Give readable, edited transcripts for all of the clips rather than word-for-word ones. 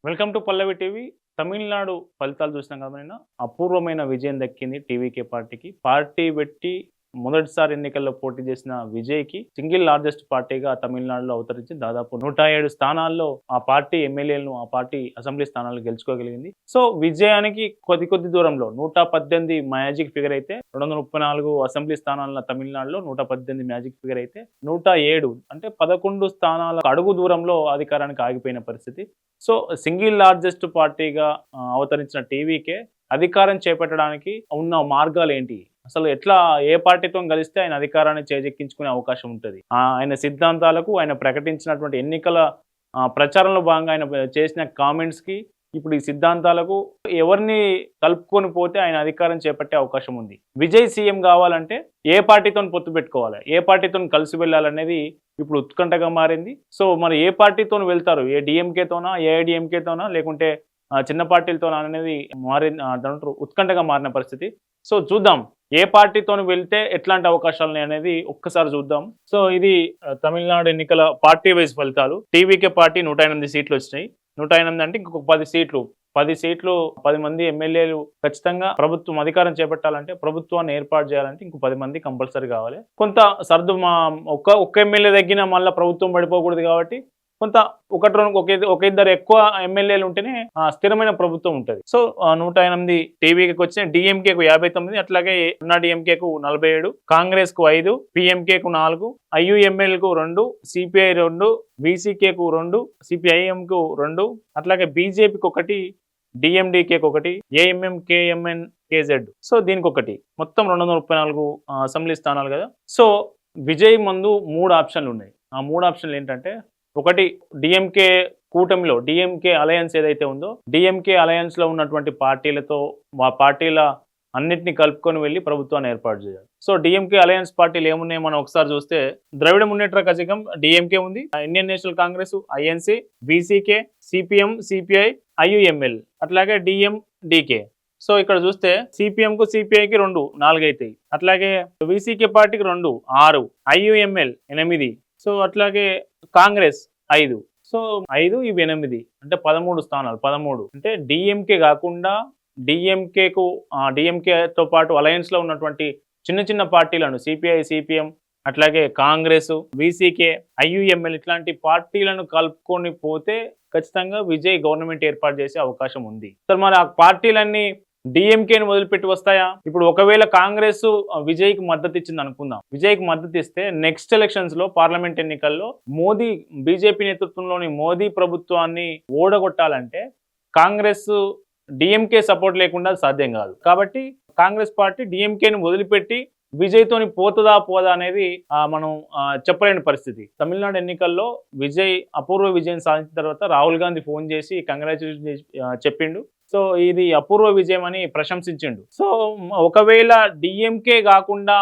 Welcome to Pallavi TV. Tamil Nadu ఫలితాలు చూసినాం కదా నిన్న. అపూర్వమైన విజయం దక్కింది టీవీకే పార్టీకి. పార్టీ పెట్టి మొదటిసారి ఎన్నికల్లో పోటీ చేసిన విజయ్‌కి సింగిల్ లార్జెస్ట్ పార్టీగా తమిళనాడులో అవతరించి దాదాపు 107 స్థానాల్లో ఆ పార్టీ ఎమ్మెల్యేలను, ఆ పార్టీ అసెంబ్లీ స్థానాలు గెలుచుకోగలిగింది. సో విజయానికి కొద్ది దూరంలో 118 మ్యాజిక్ ఫిగర్ అయితే 234 అసెంబ్లీ స్థానాల తమిళనాడులో 118 మ్యాజిక్ ఫిగర్ అయితే 107 అంటే 11 స్థానాల అడుగు దూరంలో అధికారానికి ఆగిపోయిన పరిస్థితి. సో సింగిల్ లార్జెస్ట్ పార్టీగా అవతరించిన టీవీకే అధికారం చేపట్టడానికి ఉన్న మార్గాలేంటి? అసలు ఎట్లా ఏ పార్టీతో కలిస్తే ఆయన అధికారాన్ని చేజెక్కించుకునే అవకాశం ఉంటది? ఆయన సిద్ధాంతాలకు, ఆయన ప్రకటించినటువంటి ఎన్నికల ప్రచారంలో భాగంగా ఆయన చేసిన కామెంట్స్‌కి, ఇప్పుడు ఈ సిద్ధాంతాలకు ఎవరిని కలుపుకొని పోతే ఆయన అధికారం చేపట్టే అవకాశం ఉంది? విజయ్ సీఎం కావాలంటే ఏ పార్టీతోని పొత్తు పెట్టుకోవాలి? ఏ పార్టీతోని కలిసి వెళ్ళాలనేది ఇప్పుడు ఉత్కంఠగా మారింది. సో మరి ఏ పార్టీతోని వెళ్తారు? ఏ డీఎంకేతోనా? ఏఐడీఎంకేతోనా? లేకుంటే చిన్న పార్టీలతోనా అనేది దాంట్లో ఉత్కంఠగా మారిన పరిస్థితి. సో చూద్దాం. ఏ పార్టీతోని వెళ్తే ఎట్లాంటి అవకాశాలు అనేది ఒక్కసారి చూద్దాం. సో ఇది తమిళనాడు ఎన్నికల పార్టీ వైజ్ ఫలితాలు. టీవీకే పార్టీ 108 సీట్లు వచ్చినాయి. 108 అంటే ఇంకొక 10 సీట్లు. 10 సీట్లు 10 మంది ఎమ్మెల్యేలు ఖచ్చితంగా ప్రభుత్వం అధికారం చేపట్టాలంటే, ప్రభుత్వాన్ని ఏర్పాటు చేయాలంటే ఇంకో 10 మంది కంపల్సరీ కావాలి. కొంత ఒక్క ఎమ్మెల్యే తగ్గినా మళ్ళీ ప్రభుత్వం పడిపోకూడదు కాబట్టి కొంత ఒక ఇద్దరు ఎక్కువ ఎమ్మెల్యేలు ఉంటేనే స్థిరమైన ప్రభుత్వం ఉంటుంది. సో 108 టీవీకి వచ్చిన, డిఎంకేకు 59, అట్లాగే అన్నా డిఎంకేకు 47, కాంగ్రెస్ కు 5, పిఎంకేకు 4, ఐయుఎంఎల్కు 2, సిపిఐ 2, బీసీకేకు 2, సిపిఐఎంకు 2, అట్లాగే బీజేపీకి 1, డిఎండికేకు 1, ఏఎంఎం కేఎంఎన్ కేజెడ్. సో దీనికి 1, మొత్తం 234 అసెంబ్లీ స్థానాలు కదా. సో విజయ్ ముందు 3 ఆప్షన్లు ఉన్నాయి. ఆ 3 ఆప్షన్లు ఏంటంటే, ఒకటి డిఎంకే కూటమిలో, డిఎంకే అలయన్స్ ఏదైతే ఉందో, డిఎంకే అలయన్స్ లో ఉన్నటువంటి పార్టీలతో ఆ పార్టీల అన్నిటిని కలుపుకొని వెళ్ళి ప్రభుత్వాన్ని ఏర్పాటు చేయాలి. సో డిఎంకే అలయన్స్ పార్టీలు ఏమున్నాయి మనం ఒకసారి చూస్తే, ద్రవిడ మున్నేట్ర కజగం డిఎంకే ఉంది, Indian national Congress, INC, BCK, CPM, CPI, IUML, అట్లాగే డిఎండికే. సో ఇక్కడ చూస్తే సిపిఎం కు సిపిఐకి 2, 4 అవుతాయి. అట్లాగే బీసీకే పార్టీకి 2, 6, ఐయుఎంఎల్ 8, సో అట్లాగే కాంగ్రెస్ 5, సో 5 ఇవి 8 అంటే 13 స్థానాలు. 13 అంటే డిఎంకే కాకుండా డిఎంకేతో పాటు అలయన్స్ లో ఉన్నటువంటి చిన్న చిన్న పార్టీలను, సిపిఐ, సిపిఎం, అట్లాగే కాంగ్రెస్, బీసీకే, ఐయుఎంఎల్ ఇట్లాంటి పార్టీలను కలుపుకొని పోతే ఖచ్చితంగా విజయ్ గవర్నమెంట్ ఏర్పాటు చేసే అవకాశం ఉంది. సో మరి ఆ పార్టీలన్నీ డిఎంకేని వదిలిపెట్టి వస్తాయా? ఇప్పుడు ఒకవేళ కాంగ్రెస్ విజయ్కి మద్దతు ఇచ్చింది అనుకుందాం. విజయ్కి మద్దతు ఇస్తే నెక్స్ట్ ఎలక్షన్స్ లో, పార్లమెంట్ ఎన్నికల్లో బీజేపీ నేతృత్వంలోని మోదీ ప్రభుత్వాన్ని ఓడగొట్టాలంటే కాంగ్రెస్ డిఎంకే సపోర్ట్ లేకుండా సాధ్యం కాదు. కాబట్టి కాంగ్రెస్ పార్టీ డిఎంకేని వదిలిపెట్టి విజయ్తోని పోదా అనేది మనం చెప్పలేని పరిస్థితి. తమిళనాడు ఎన్నికల్లో విజయ్ అపూర్వ విజయం సాధించిన తర్వాత రాహుల్ గాంధీ ఫోన్ చేసి కంగ్రాచులేషన్ చెప్పిండు. సో ఇది అపూర్వ విజయం అని ప్రశంసించిండు. సో ఒకవేళ డిఎంకే కాకుండా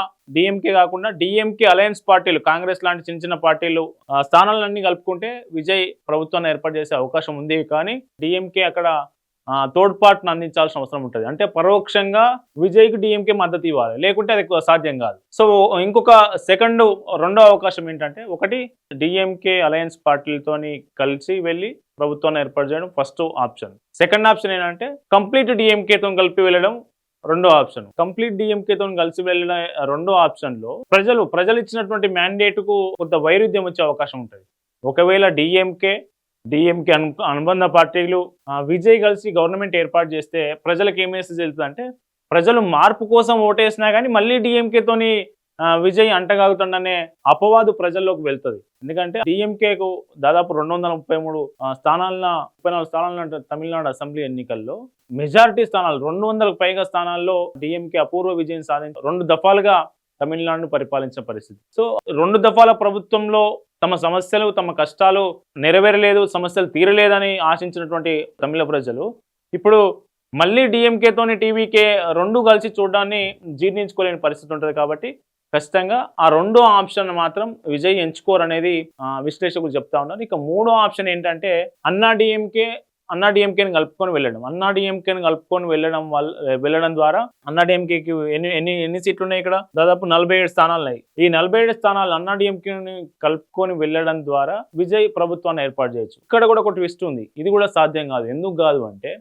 డిఎంకే అలయన్స్ పార్టీలు, కాంగ్రెస్ లాంటి చిన్న చిన్న పార్టీలు స్థానాలన్నీ కలుపుకుంటే విజయ్ ప్రభుత్వాన్ని ఏర్పాటు చేసే అవకాశం ఉంది. కానీ డిఎంకే అక్కడ తోడ్పాటును అందించాల్సిన అవసరం ఉంటుంది. అంటే పరోక్షంగా విజయ్కి డిఎంకే మద్దతు ఇవ్వాలి, లేకుంటే అది సాధ్యం కాదు. సో ఇంకొక రెండో అవకాశం ఏంటంటే, ఒకటి డిఎంకే అలయన్స్ పార్టీలతోని కలిసి వెళ్ళి ప్రభుత్వాన్ని ఏర్పాటు చేయడం ఫస్ట్ ఆప్షన్. సెకండ్ ఆప్షన్ ఏంటంటే కంప్లీట్ డిఎంకేతో కలిపి వెళ్ళడం రెండో ఆప్షన్. కంప్లీట్ డిఎంకేతో కలిసి వెళ్ళడం రెండో ఆప్షన్ లో ప్రజలు ఇచ్చినటువంటి మ్యాండేట్ కు కొంత వైరుధ్యం వచ్చే అవకాశం ఉంటుంది. ఒకవేళ డిఎంకే అనుబంధ పార్టీలు విజయ్ కలిసి గవర్నమెంట్ ఏర్పాటు చేస్తే ప్రజలకు ఏం మెసేజ్ వెళ్తుంది అంటే, ప్రజలు మార్పు కోసం ఓటేసినా కానీ మళ్ళీ డిఎంకేతోని విజయ్ అంటగాగుతుండనే అపవాదు ప్రజల్లోకి వెళ్తుంది. ఎందుకంటే డిఎంకేకు దాదాపు 233 స్థానాలన 34 స్థానాలను తమిళనాడు అసెంబ్లీ ఎన్నికల్లో మెజారిటీ స్థానాలు, 200కు పైగా స్థానాల్లో డిఎంకే అపూర్వ విజయం సాధించి 2 దఫాలుగా తమిళనాడును పరిపాలించిన పరిస్థితి. సో 2 దఫాల ప్రభుత్వంలో తమ సమస్యలు, తమ కష్టాలు నెరవేరలేదు, సమస్యలు తీరలేదని ఆశించినటువంటి తమిళ ప్రజలు ఇప్పుడు మళ్ళీ డిఎంకేతోని టీవీకే 2 కలిసి చూడడాన్ని జీర్ణించుకోలేని పరిస్థితి ఉంటుంది. కాబట్టి ఖచ్చితంగా ఆ 2వ ఆప్షన్ మాత్రం విజయ్ ఎంచుకోరనేది విశ్లేషకులు చెప్తా ఉన్నారు. ఇక 3వ ఆప్షన్ ఏంటంటే, అన్నా డిఎంకే అన్నాడీఎంకేని కలుపుకొని వెళ్ళడం. అన్నాడీఎంకేని కలుపుకొని వెళ్ళడం ద్వారా అన్నాడీఎంకేకి ఎన్ని సీట్లు ఉన్నాయి? ఇక్కడ దాదాపు 47 స్థానాలు ఉన్నాయి. ఈ 47 స్థానాలు అన్నాడీఎంకేని కలుపుకొని వెళ్ళడం ద్వారా విజయ్ ప్రభుత్వాన్ని ఏర్పాటు చేయొచ్చు. ఇక్కడ కూడా ఒక ట్విస్ట్ ఉంది. ఇది కూడా సాధ్యం కాదు. ఎందుకు కాదు అంటే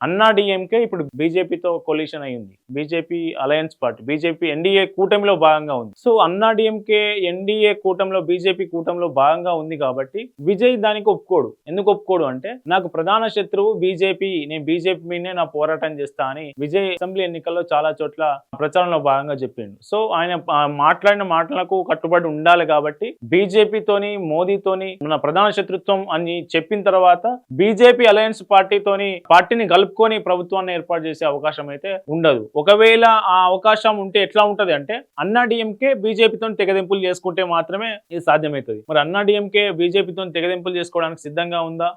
అన్నాడీఎంకే ఇప్పుడు బీజేపీతో కొలిషన్ అయ్యింది. BJP alliance party, BJP NDA కూటమిలో భాగంగా ఉంది. సో అన్నాడీఎంకే ఎన్డీఏ కూటమిలో, బీజేపీ కూటమిలో భాగంగా ఉంది కాబట్టి విజయ్ దానికి ఒప్పుకోడు. ఎందుకు ఒప్పుకోడు అంటే నాకు ప్రధాన శత్రువు బీజేపీ, నేను బీజేపీ మీదనే నా పోరాటం చేస్తా అని విజయ్ అసెంబ్లీ ఎన్నికల్లో చాలా చోట్ల ప్రచారంలో భాగంగా చెప్పిండు. సో ఆయన మాట్లాడిన మాటలకు కట్టుబడి ఉండాలి కాబట్టి బీజేపీతోని, మోదీతోని మన ప్రధాన శత్రుత్వం అని చెప్పిన తర్వాత బీజేపీ అలయన్స్ పార్టీని కలుపుకొని ప్రభుత్వాన్ని ఏర్పాటు చేసే అవకాశం అయితే ఉండదు. ఒకవేళ ఆ అవకాశం ఉంటే ఎట్లా ఉంటది అంటే అన్నాడీఎంకే బీజేపీతో తెగదెంపులు చేసుకుంటే మాత్రమే ఇది సాధ్యమవుతుంది. మరి అన్నాడీఎంకే బీజేపీతో తెగదెంపులు చేసుకోవడానికి సిద్ధంగా ఉందా?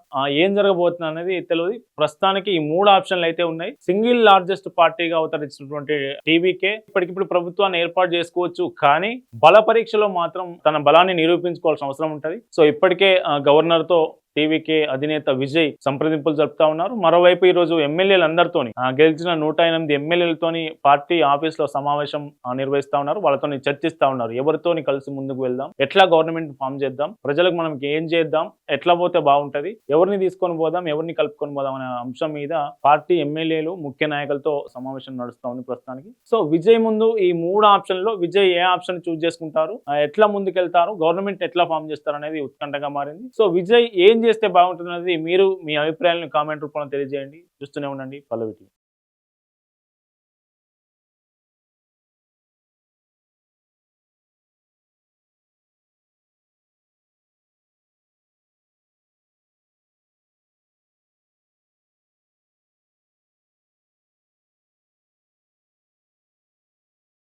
ఏం జరగబోతుంది అనేది తెలియదు. ప్రస్తుతానికి ఈ 3 ఆప్షన్లు అయితే ఉన్నాయి. సింగిల్ లార్జెస్ట్ పార్టీగా అవతరించినటువంటి టీవీకే ఇప్పటికిప్పుడు ప్రభుత్వాన్ని ఏర్పాటు చేసుకోవచ్చు, కానీ బల పరీక్షలో మాత్రం తన బలాన్ని నిరూపించుకోవాల్సిన అవసరం ఉంటది. సో ఇప్పటికే గవర్నర్ తో టీవీకే అధినేత విజయ్ సంప్రదింపులు జరుపుతా ఉన్నారు. మరోవైపు ఈ రోజు ఎమ్మెల్యేలందరితోని గెలిచిన 108 ఎమ్మెల్యేలతోని పార్టీ ఆఫీస్ లో సమావేశం నిర్వహిస్తా ఉన్నారు. వాళ్ళతో చర్చిస్తా ఉన్నారు. ఎవరితోని కలిసి ముందుకు వెళ్దాం, ఎట్లా గవర్నమెంట్ ఫామ్ చేద్దాం, ప్రజలకు మనం ఏం చేద్దాం, ఎట్లా పోతే బాగుంటది, ఎవరిని తీసుకొని పోదాం, ఎవరిని కలుపుకొని పోదాం అనే అంశం మీద పార్టీ ఎమ్మెల్యేలు, ముఖ్య నాయకులతో సమావేశం నడుస్తా ఉంది ప్రస్తుతానికి. సో విజయ్ ముందు ఈ 3 ఆప్షన్లో విజయ్ ఏ ఆప్షన్ చూస్ చేసుకుంటారు, ఎట్లా ముందుకెళ్తారు, గవర్నమెంట్ ఎట్లా ఫామ్ చేస్తారు అనేది ఉత్కంఠగా మారింది. సో విజయ్ ఏం చేస్తే బాగుంటుంది అనేది మీరు మీ అభిప్రాయాలను కామెంట్ రూపంలో తెలియజేయండి. చూస్తూనే ఉండండి పల్లవి టీవీ.